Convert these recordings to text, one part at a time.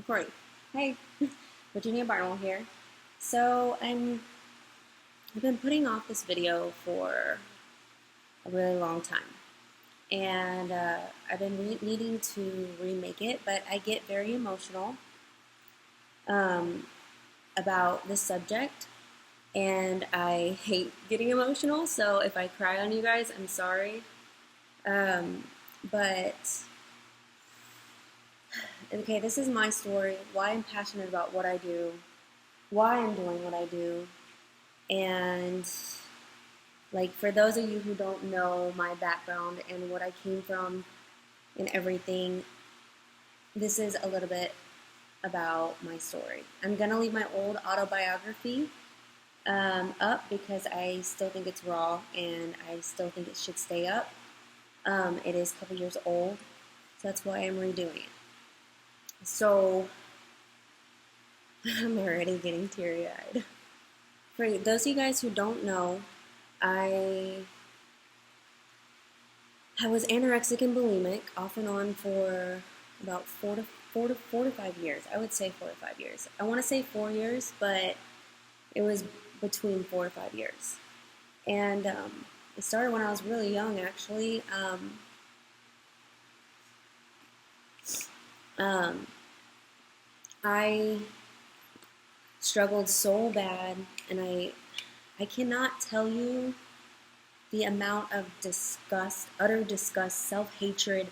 Corey. Hey, Virginia Barnwell here. So I've been putting off this video for a really long time, and I've been needing to remake it, but I get very emotional um, about this subject, and I hate getting emotional. So if I cry on you guys, I'm sorry. But okay, this is my story. Why I'm passionate about what I do, why I'm doing what I do, and like for those of you who don't know my background and what I came from and everything, this is a little bit about my story. I'm gonna leave my old autobiography up because I still think it's raw and I still think it should stay up. It is a couple years old, so that's why I'm redoing it. So I'm already getting teary-eyed. For those of you guys who don't know, I was anorexic and bulimic off and on for about 4 to 5 years. I would say 4 to 5 years. I want to say 4 years, but it was between 4 to 5 years. And it started when I was really young, actually. I struggled so bad, and I cannot tell you the amount of disgust, utter disgust, self-hatred,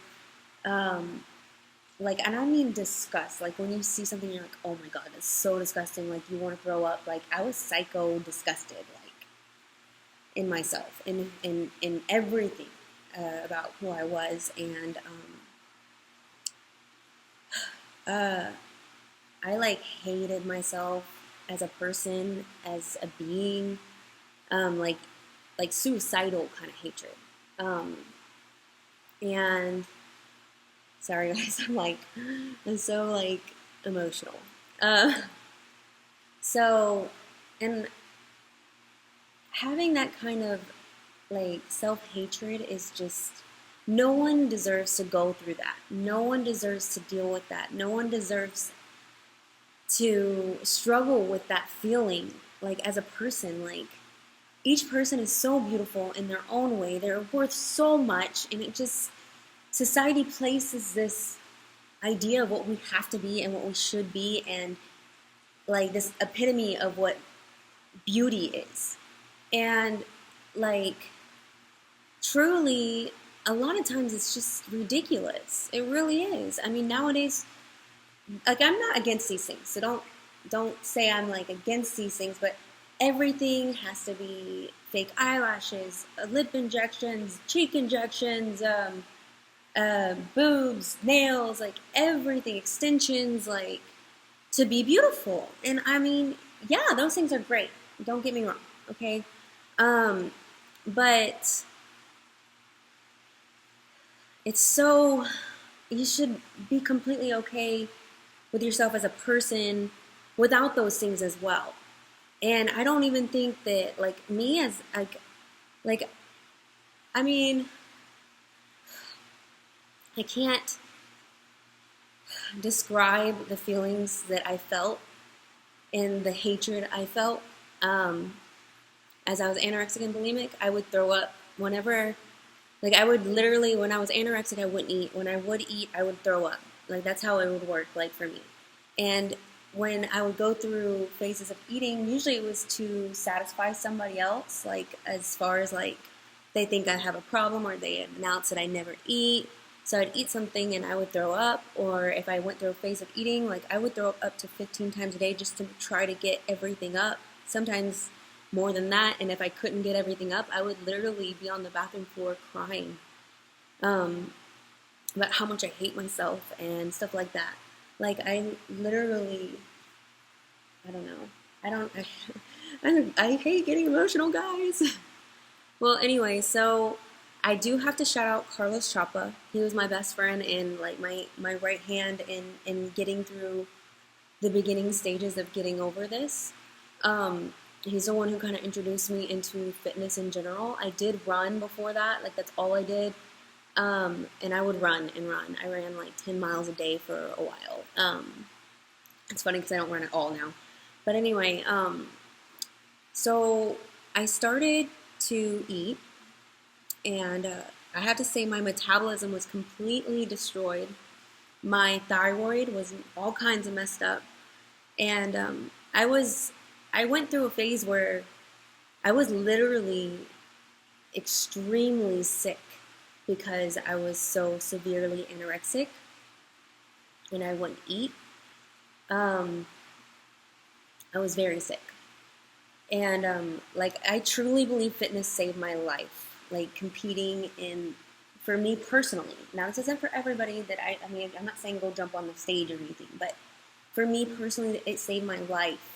like, and I mean disgust, like when you see something you're like, oh my god, that's so disgusting, like you want to throw up. Like I was psycho disgusted, like in myself, in everything about who I was, and I like hated myself as a person, as a being, like suicidal kind of hatred. And sorry guys, I'm so like emotional. So, and having that kind of like self-hatred is just, no one deserves to go through that. No one deserves to deal with that. No one deserves to struggle with that feeling, like as a person. Like each person is so beautiful in their own way. They're worth so much, and it just, society places this idea of what we have to be and what we should be, and like this epitome of what beauty is. And like truly, a lot of times it's just ridiculous. It really is. I mean, nowadays, like I'm not against these things, so don't say I'm like against these things, but everything has to be fake eyelashes, lip injections, cheek injections, boobs, nails, like everything, extensions, like to be beautiful. And I mean, yeah, those things are great. Don't get me wrong, okay? But it's so, you should be completely okay with yourself as a person without those things as well. And I don't even think that, like, me as, like, I mean, I can't describe the feelings that I felt and the hatred I felt. As I was anorexic and bulimic, I would throw up whenever, like, I would literally, when I was anorexic, I wouldn't eat. When I would eat, I would throw up. Like, that's how it would work, like, for me. And when I would go through phases of eating, usually it was to satisfy somebody else, like as far as like they think I have a problem or they announce that I never eat. So I'd eat something and I would throw up, or if I went through a phase of eating, like I would throw up to 15 times a day just to try to get everything up, sometimes more than that. And if I couldn't get everything up, I would literally be on the bathroom floor crying about how much I hate myself and stuff like that. Like, I literally, I don't know. I hate getting emotional, guys. Well, anyway, so I do have to shout out Carlos Chapa. He was my best friend and, like, my right hand in getting through the beginning stages of getting over this. He's the one who kind of introduced me into fitness in general. I did run before that. Like, that's all I did. And I would run and run. I ran like 10 miles a day for a while. It's funny because I don't run at all now. But anyway, so I started to eat, and I have to say my metabolism was completely destroyed. My thyroid was all kinds of messed up, and I went through a phase where I was literally extremely sick because I was so severely anorexic and I wouldn't eat. I was very sick. And like I truly believe fitness saved my life. Like competing in, for me personally. Now this isn't for everybody that I mean I'm not saying go jump on the stage or anything, but for me personally it saved my life.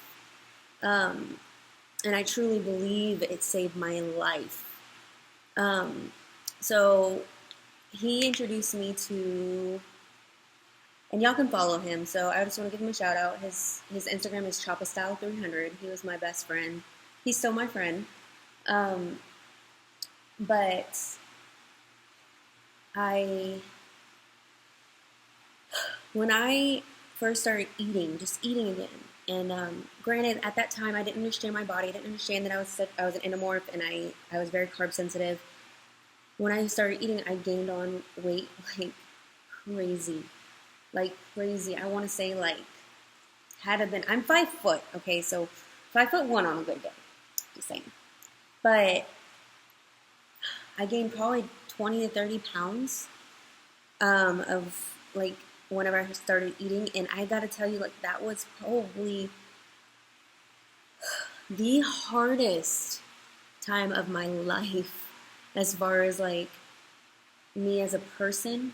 And I truly believe it saved my life. So he introduced me to, and y'all can follow him. So I just want to give him a shout out. His Instagram is Chopastyle300. He was my best friend. He's still my friend. But when I first started eating, just eating again, and granted, at that time, I didn't understand my body. I didn't understand that I was an endomorph, and I was very carb sensitive. When I started eating, I gained on weight like crazy. Like crazy. I want to say like, had it been, I'm 5 foot, okay, so 5'1" on a good day, just saying. But I gained probably 20 to 30 pounds of like whenever I started eating, and I gotta tell you, like that was probably the hardest time of my life as far as like me as a person.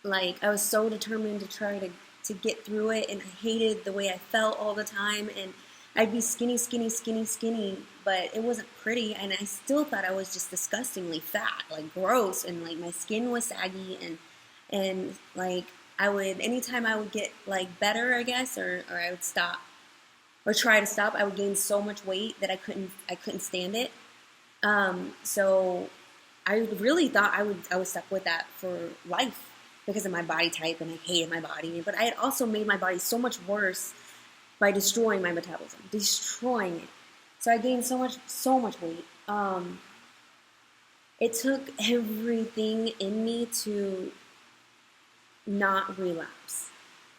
Like I was so determined to try to get through it, and I hated the way I felt all the time, and I'd be skinny, but it wasn't pretty, and I still thought I was just disgustingly fat, like gross, and like my skin was saggy, and like I would, anytime I would get like better, I guess, or I would stop or try to stop, I would gain so much weight that I couldn't stand it. So I really thought I was stuck with that for life because of my body type, and I hated my body. But I had also made my body so much worse by destroying my metabolism, destroying it. So I gained so much weight. It took everything in me to not relapse.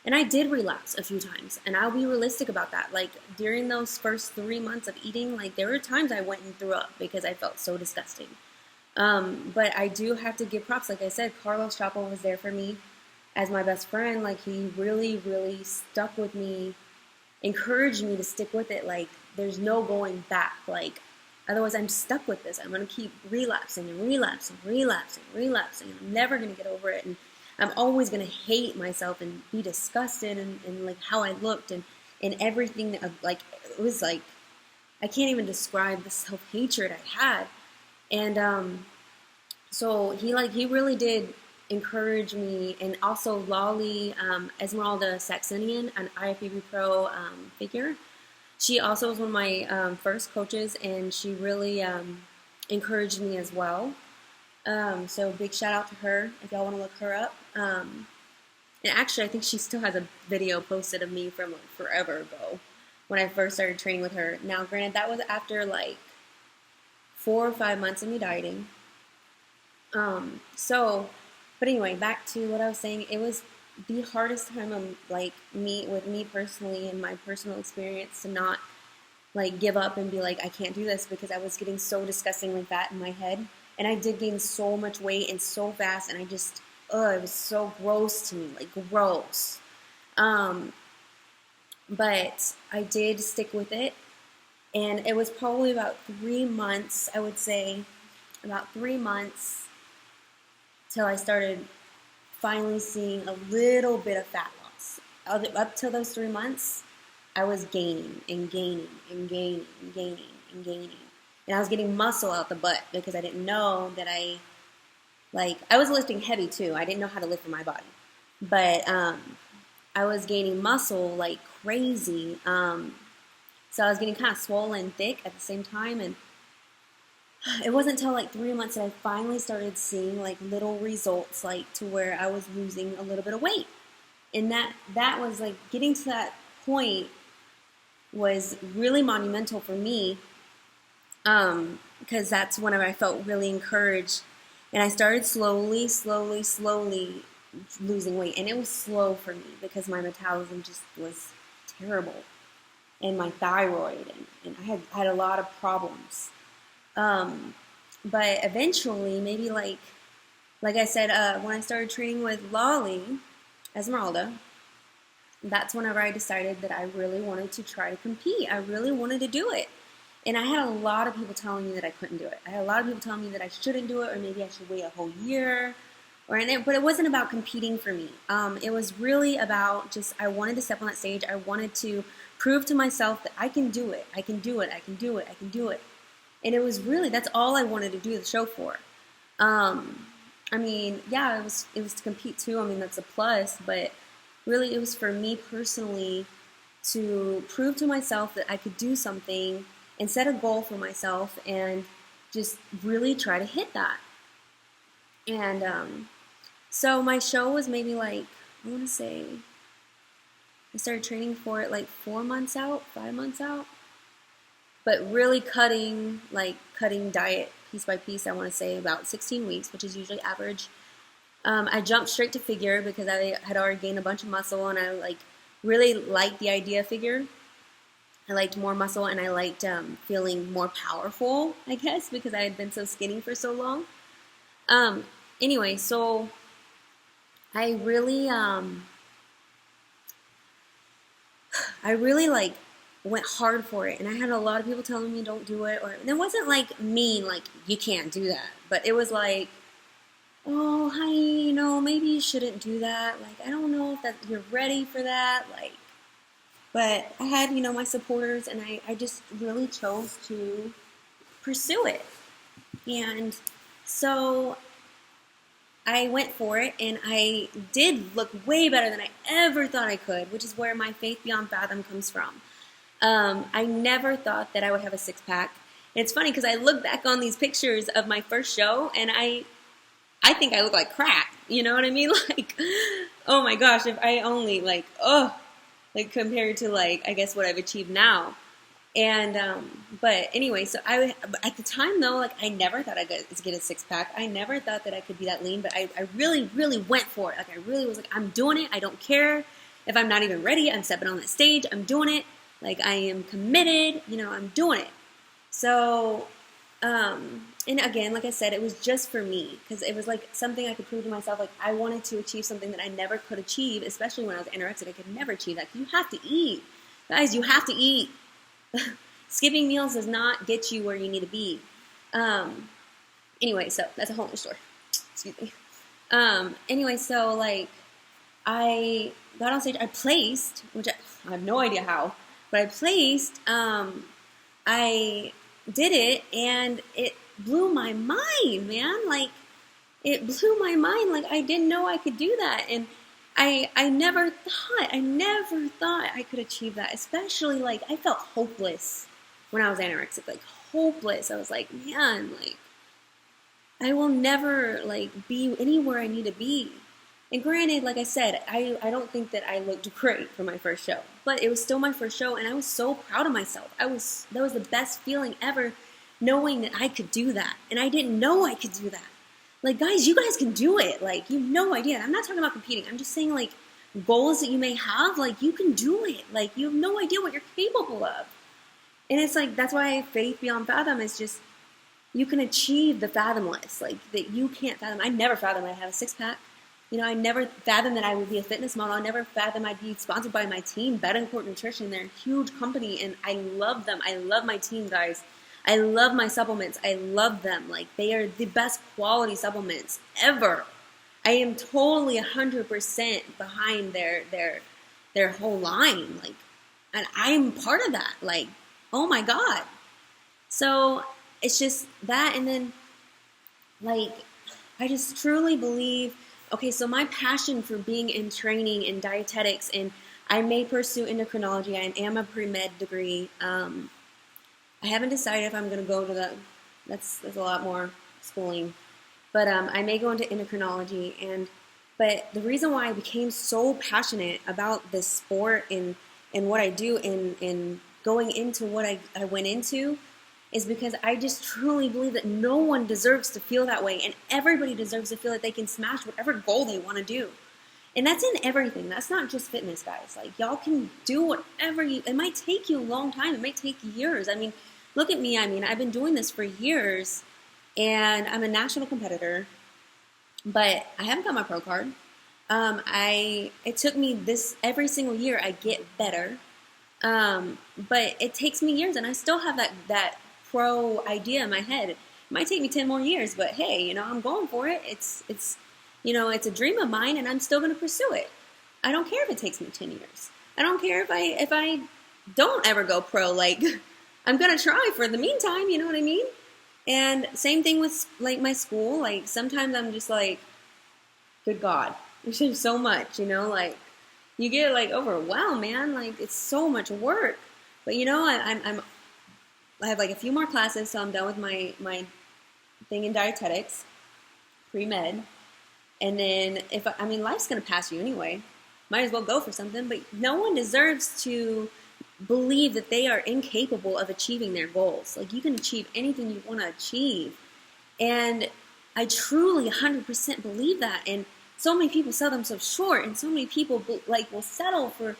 And I did relapse a few times, and I'll be realistic about that. Like during those first 3 months of eating, like there were times I went and threw up because I felt so disgusting. But I do have to give props. Like I said, Carlos Chapo was there for me as my best friend. Like he really, really stuck with me, encouraged me to stick with it. Like there's no going back. Like otherwise I'm stuck with this. I'm going to keep relapsing and relapsing. I'm never going to get over it. And I'm always going to hate myself and be disgusted and like how I looked and everything that like, it was like, I can't even describe the self-hatred I had. And so he really did encourage me, and also Lolly Esmeralda Saxonian, an IFBB Pro figure. She also was one of my first coaches, and she really encouraged me as well. So big shout out to her if y'all want to look her up. And actually, I think she still has a video posted of me from like forever ago when I first started training with her. Now, granted, that was after like 4 or 5 months of me dieting. But anyway, back to what I was saying. It was the hardest time of like with me personally and my personal experience to not like give up and be like, I can't do this, because I was getting so disgustingly fat in my head. And I did gain so much weight and so fast, and I just, it was so gross to me, like gross. But I did stick with it. And it was probably about 3 months, I would say, about 3 months till I started finally seeing a little bit of fat loss. Up till those 3 months, I was gaining and gaining and gaining and gaining and gaining. And I was getting muscle out the butt because I didn't know that I was lifting heavy too. I didn't know how to lift for my body. But I was gaining muscle like crazy. So I was getting kind of swollen thick at the same time, and it wasn't until like 3 months that I finally started seeing like little results, like to where I was losing a little bit of weight. And that was like, getting to that point was really monumental for me, because that's whenever I felt really encouraged. And I started slowly losing weight. And it was slow for me because my metabolism just was terrible. And my thyroid, and I had a lot of problems. But eventually, maybe like I said, when I started training with Lolly, Esmeralda, that's whenever I decided that I really wanted to try to compete. I really wanted to do it. And I had a lot of people telling me that I couldn't do it. I had a lot of people telling me that I shouldn't do it, or maybe I should wait a whole year. But it wasn't about competing for me. It was really about just, I wanted to step on that stage. I wanted to prove to myself that I can do it. I can do it. I can do it. I can do it. And it was really, that's all I wanted to do the show for. I mean, yeah, it was to compete too. I mean, that's a plus, but really it was for me personally to prove to myself that I could do something and set a goal for myself and just really try to hit that. And so my show was maybe like, I want to say, I started training for it like 4 months out, 5 months out. But really cutting diet piece by piece, I want to say about 16 weeks, which is usually average. I jumped straight to figure because I had already gained a bunch of muscle, and I really liked the idea of figure. I liked more muscle, and I liked feeling more powerful, I guess, because I had been so skinny for so long. Anyway, so I really went hard for it, and I had a lot of people telling me don't do it, or and it wasn't like mean, like you can't do that, but it was like, oh, honey, maybe you shouldn't do that. Like, I don't know if that you're ready for that. Like, but I had, my supporters, and I just really chose to pursue it. And so I went for it, and I did look way better than I ever thought I could, which is where my Faith Beyond Fathom comes from. I never thought that I would have a six-pack. And it's funny because I look back on these pictures of my first show, and I think I look like crap. You know what I mean? Like, oh my gosh, if I only compared to I guess what I've achieved now. And but anyway, so at the time though, I never thought I'd get a six-pack. I never thought that I could be that lean, but I really, really went for it. I really was I'm doing it. I don't care if I'm not even ready. I'm stepping on that stage. I'm doing it. I am committed. I'm doing it. So, and again, like I said, it was just for me because it was something I could prove to myself. I wanted to achieve something that I never could achieve, especially when I was anorexic. I could never achieve that. You have to eat, guys. You have to eat. Skipping meals does not get you where you need to be. Anyway, so that's a whole other story. Excuse me. Anyway, so I got on stage. I placed, which I have no idea how, but I placed. I did it, and it blew my mind, man. It blew my mind. I didn't know I could do that, and I never thought I could achieve that. Especially I felt hopeless when I was anorexic, hopeless. I was man, I will never be anywhere I need to be. And granted, like I said, I don't think that I looked great for my first show, but it was still my first show, and I was so proud of myself. That was the best feeling ever, knowing that I could do that, and I didn't know I could do that. Guys, you guys can do it. You have no idea. I'm not talking about competing. I'm just saying, goals that you may have, you can do it. You have no idea what you're capable of. And it's that's why Faith Beyond Fathom is just, you can achieve the fathomless, that you can't fathom. I never fathomed I'd have a six-pack. I never fathomed that I would be a fitness model. I never fathomed I'd be sponsored by my team, Betancourt Nutrition. They're a huge company, and I love them. I love my team, guys. I love my supplements. I love them. They are the best quality supplements ever. I am totally 100% behind their whole line. And I'm part of that. Oh my God. So it's just that, and then I just truly believe, okay, so my passion for being in training in dietetics, and I may pursue endocrinology. I am a pre-med degree. I haven't decided if I'm going to go to that's a lot more schooling. But I may go into endocrinology, and But the reason why I became so passionate about this sport and what I do and going into what I went into is because I just truly believe that no one deserves to feel that way, and everybody deserves to feel that they can smash whatever goal they want to do. And that's in everything. That's not just fitness, guys. Like, y'all can do whatever it might take you a long time. It might take years. I mean, look at me. I mean, I've been doing this for years, and I'm a national competitor, but I haven't got my pro card. It took me every single year I get better. But it takes me years, and I still have that pro idea in my head. It might take me 10 more years, but hey, I'm going for it. It's it's a dream of mine, and I'm still going to pursue it. I don't care if it takes me 10 years. I don't care if I don't ever go pro. Like, I'm going to try for the meantime, you know what I mean? And same thing with, like, my school. Like, sometimes I'm just like, good God, there's just so much, like, you get, like, overwhelmed, man. Like, it's so much work. But, I have, like, a few more classes, so I'm done with my thing in dietetics, pre-med. And then, life's going to pass you anyway. Might as well go for something. But no one deserves to believe that they are incapable of achieving their goals. Like, you can achieve anything you want to achieve. And I truly 100% believe that. And so many people sell themselves short. And so many people, will settle for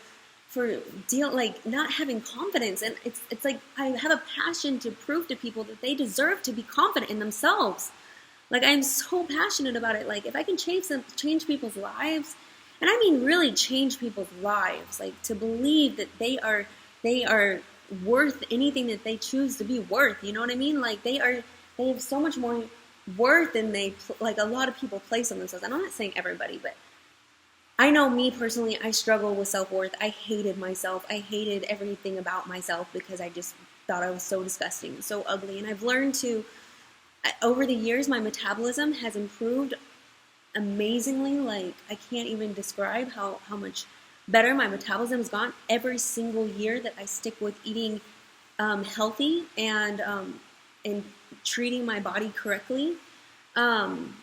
not having confidence. And it's like, I have a passion to prove to people that they deserve to be confident in themselves. Like, I'm so passionate about it. Like, if I can change people's lives, and I mean really change people's lives, like, to believe that they are worth anything that they choose to be worth. You know what I mean? Like, they have so much more worth than a lot of people place on themselves. And I'm not saying everybody, but I know me personally, I struggle with self-worth. I hated myself. I hated everything about myself because I just thought I was so disgusting, so ugly. And I've learned to, over the years, my metabolism has improved amazingly. Like, I can't even describe how much better my metabolism has gone every single year that I stick with eating healthy and treating my body correctly. And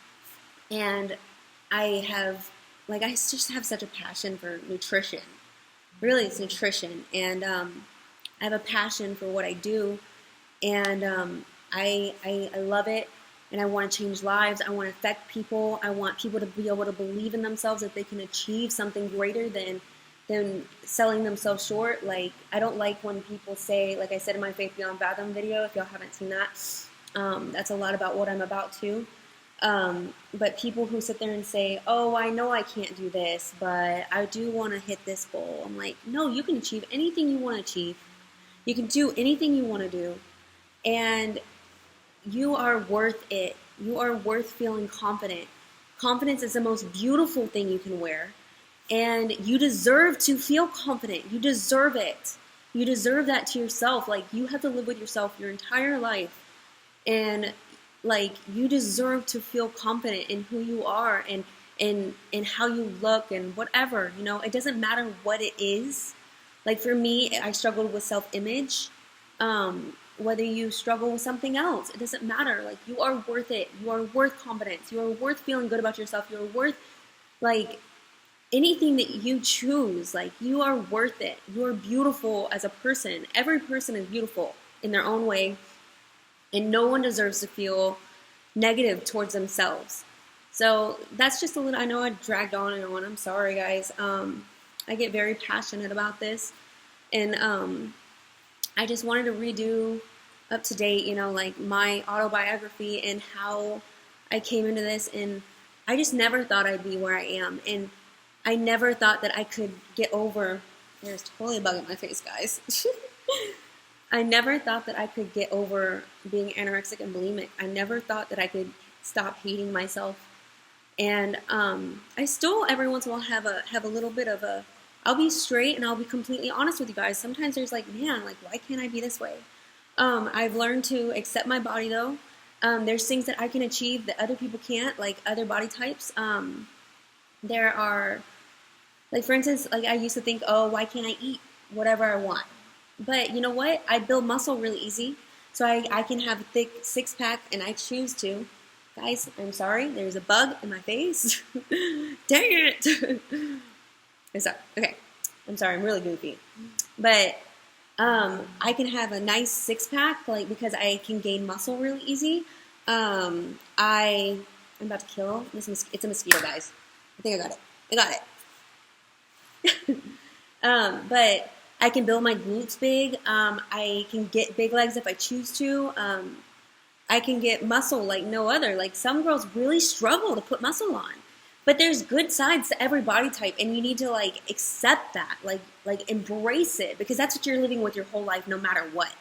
I just have such a passion for nutrition. Really, it's nutrition. And I have a passion for what I do. And I love it, and I want to change lives. I want to affect people. I want people to be able to believe in themselves, that they can achieve something greater than selling themselves short. Like, I don't like when people say, like I said in my Faith Beyond Fathom video, if y'all haven't seen that, that's a lot about what I'm about too. But people who sit there and say, oh, I know I can't do this, but I do want to hit this goal. I'm like, no, you can achieve anything you want to achieve. You can do anything you want to do. And you are worth it. You are worth feeling confident. Confidence is the most beautiful thing you can wear. And you deserve to feel confident. You deserve it. You deserve that to yourself. Like, you have to live with yourself your entire life. And, like, you deserve to feel confident in who you are and how you look and whatever. It doesn't matter what it is. Like, for me, I struggled with self-image. Whether you struggle with something else, it doesn't matter. Like, you are worth it. You are worth confidence. You are worth feeling good about yourself. You are worth, like, anything that you choose. Like, you are worth it. You are beautiful as a person. Every person is beautiful in their own way, and no one deserves to feel negative towards themselves. So that's just a little, I know I dragged on and on. I'm sorry, guys. I get very passionate about this, and I just wanted to redo up to date, like, my autobiography and how I came into this. And I just never thought I'd be where I am. And I never thought that I could get over, there's totally a bug in my face, guys. I never thought that I could get over being anorexic and bulimic. I never thought that I could stop hating myself. And I still every once in a while have a little bit of a, I'll be straight and I'll be completely honest with you guys. Sometimes there's like, man, like, why can't I be this way? I've learned to accept my body, though. There's things that I can achieve that other people can't, like other body types. There are, like, for instance, like, I used to think, oh, why can't I eat whatever I want? But you know what? I build muscle really easy. So I can have a thick six-pack, and I choose to. If Guys, I'm sorry. There's a bug in my face. Dang it. Okay. I'm sorry. I'm really goofy. But I can have a nice six-pack, like, because I can gain muscle really easy. I'm about to kill this. It's a mosquito, guys. I think I got it. But I can build my glutes big. I can get big legs if I choose to. I can get muscle like no other. Like, some girls really struggle to put muscle on. But there's good sides to every body type, and you need to, like, accept that, like embrace it, because that's what you're living with your whole life, no matter what.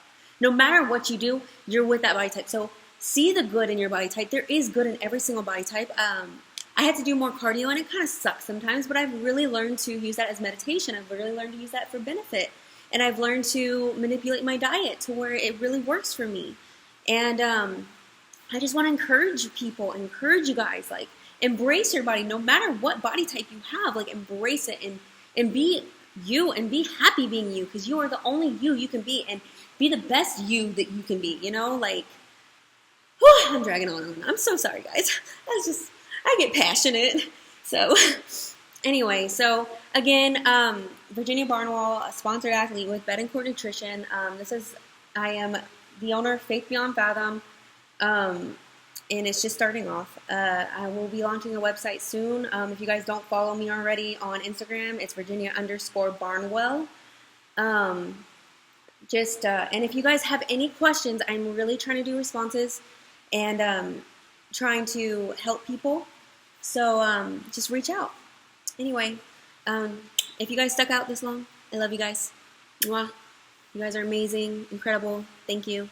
No matter what you do, you're with that body type. So see the good in your body type. There is good in every single body type. I had to do more cardio, and it kind of sucks sometimes, but I've really learned to use that as meditation. I've really learned to use that for benefit, and I've learned to manipulate my diet to where it really works for me. And I just want to encourage people, encourage you guys, like, embrace your body, no matter what body type you have. Like, embrace it and be you, and be happy being you, because you are the only you can be, and be the best you that you can be, you know? Like, whew, I'm dragging on. I'm so sorry, guys. I get passionate. So, anyway, so again, Virginia Barnwell, a sponsored athlete with Bed and Cord Nutrition. I am the owner of Faith Beyond Fathom. And it's just starting off. I will be launching a website soon. If you guys don't follow me already on Instagram, it's Virginia_Barnwell. And if you guys have any questions, I'm really trying to do responses and trying to help people. So just reach out. Anyway, if you guys stuck out this long, I love you guys. Mwah. You guys are amazing, incredible. Thank you.